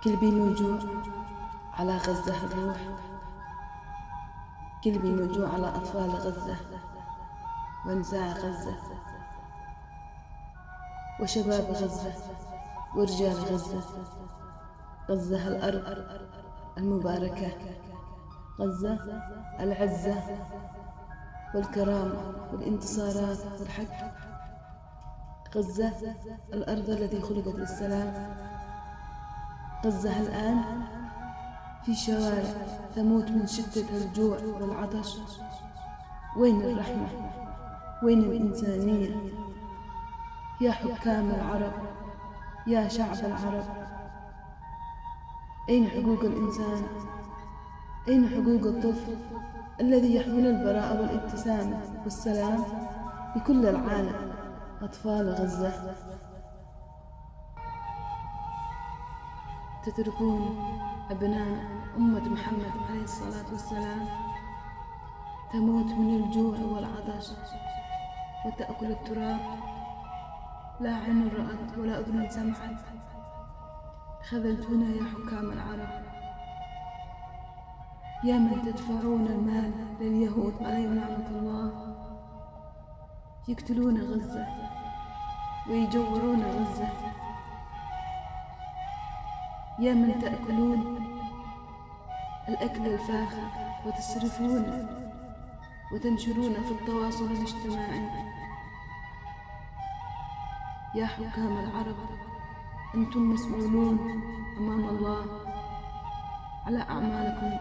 قلبي موجوع على غزة الروح، قلبي موجوع على أطفال غزة ونساء غزة وشباب غزة ورجال غزة. غزة الأرض المباركة، غزة العزة والكرامة والانتصارات والحق، غزة الأرض التي خلقت للسلام. غزة الآن في شوارع تموت من شدة الجوع والعطش. وين الرحمة؟ وين الإنسانية؟ يا حكام العرب، يا شعب العرب، أين حقوق الإنسان؟ أين حقوق الطفل الذي يحمل البراءة والابتسامة والسلام لكل العالم؟ أطفال غزة تتركون أبناء أمة محمد عليه الصلاة والسلام تموت من الجوع والعطش وتأكل التراب، لا عين رأت ولا أذن سمعت. خذلتونا يا حكام العرب، يا من تدفعون المال لليهود عليهم لعنة الله، يقتلون غزة ويجوعون غزة، يا من تأكلون الأكل الفاخر وتصرفون وتنشرون في التواصل الاجتماعي. يا حكام العرب، أنتم مسؤولون أمام الله على أعمالكم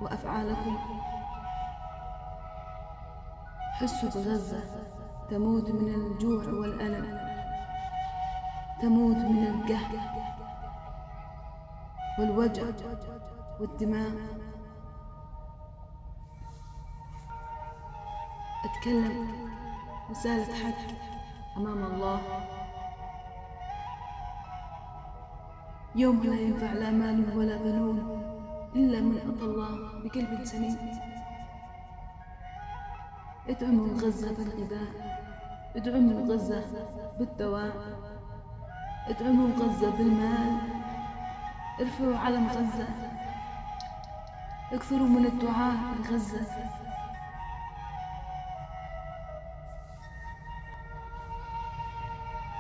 وأفعالكم. حسوا بغزة تموت من الجوع والألم، تموت من القهر والوجع والدماء. أتكلم رسالة حق أمام الله، يوم لا ينفع لا مال ولا بنون إلا من أتى الله بقلب سليم. ادعموا غزة بالغذاء، ادعموا غزة بالدواء، ادعموا غزة بالمال، ارفعوا علم غزة، اكثروا من الدعاء لغزة.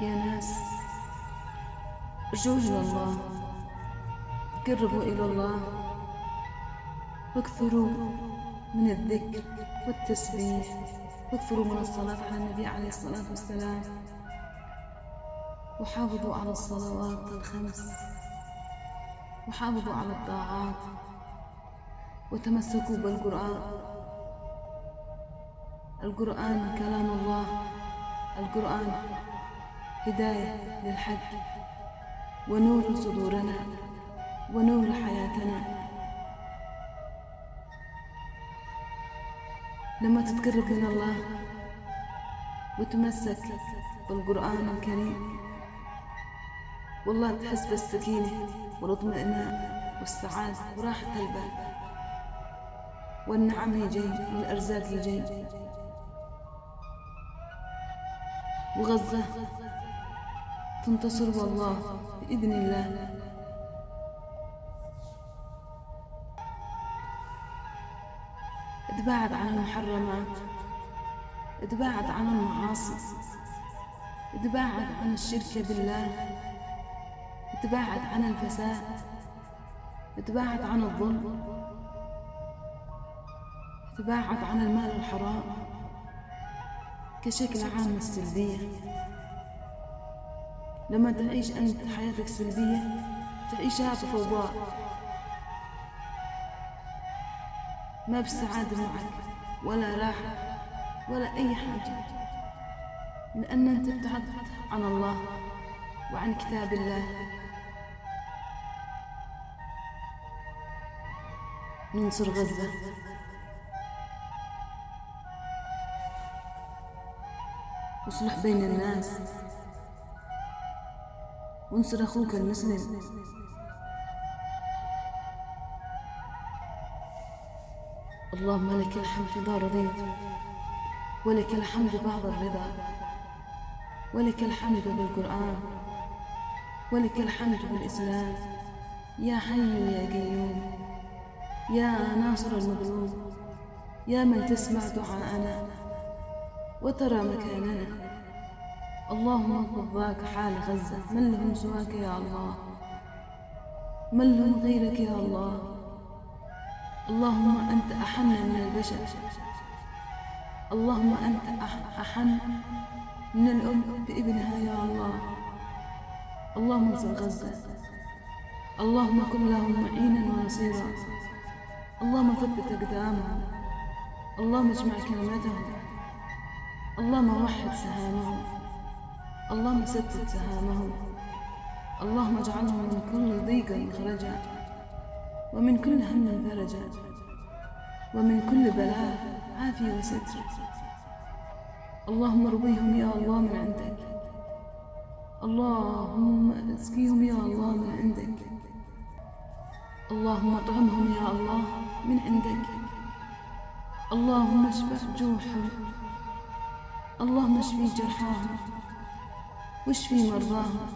يا ناس ارجعوا إلى الله، تقربوا إلى الله، واكثروا من الذكر والتسبيح، واكثروا من الصلاة على النبي عليه الصلاة والسلام، وحافظوا على الصلوات الخمس، وحافظوا على الطاعات، وتمسكوا بالقرآن. القرآن كلام الله، القرآن هداية للحق ونور صدورنا ونور حياتنا. لما تتقرب من الله وتمسك بالقرآن الكريم، والله تحس بالسكينة والاطمئنان والسعادة وراحة البال، والنعم يجي والأرزاق يجي. وغزة تنتصر والله بإذن الله. اتباعد عن المحرمات، اتباعد عن المعاصي، اتباعد عن الشرك بالله، اتباعد عن الفساد، اتباعد عن الظلم، اتباعد عن المال الحرام كشكل عام السلبية. لما تعيش أنت حياتك سلبية تعيشها بفوضى، ما بسعادة معك ولا راحة ولا أي حاجة، لأن أنت ابتعدت عن الله وعن كتاب الله. ننصر غزة، واصلح بين الناس، وانصر أخوك المسلم. اللهم لك الحمد إذا رضيت، ولك الحمد بعد الرضا، ولك الحمد بالقرآن، ولك الحمد بالإسلام، يا حي يا قيوم، يا ناصر المظلوم، يا من تسمع دعاءنا وترى مكاننا. اللهم اغفر ذاك حال غزة، من لهم سواك يا الله، من لهم غيرك يا الله. اللهم أنت أحن من البشر، اللهم أنت أحن من الأم بابنها يا الله. اللهم انصر غزة، اللهم كن لهم معينا ونصيرا، اللهم ثبت أقدامهم، اللهم اجمع كلمتهم، اللهم وحد سهامهم، اللهم سدد سهامهم، اللهم اجعلهم من كل ضيق مخرجا، ومن كل هم فرجا، ومن كل بلاء عافية وستر. اللهم ارضيهم يا الله من عندك، اللهم اسقيهم يا الله من عندك، اللهم اطعمهم يا الله من عندك، اللهم اشبع جوعهم، اللهم اشفي جرحاهم واشفي مرضاهم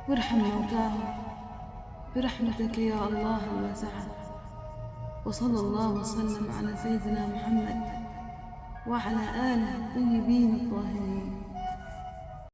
وارحم موتاهم برحمتك يا الله الواسعة. وصلى الله وسلم على سيدنا محمد وعلى آله الطيبين الطاهرين.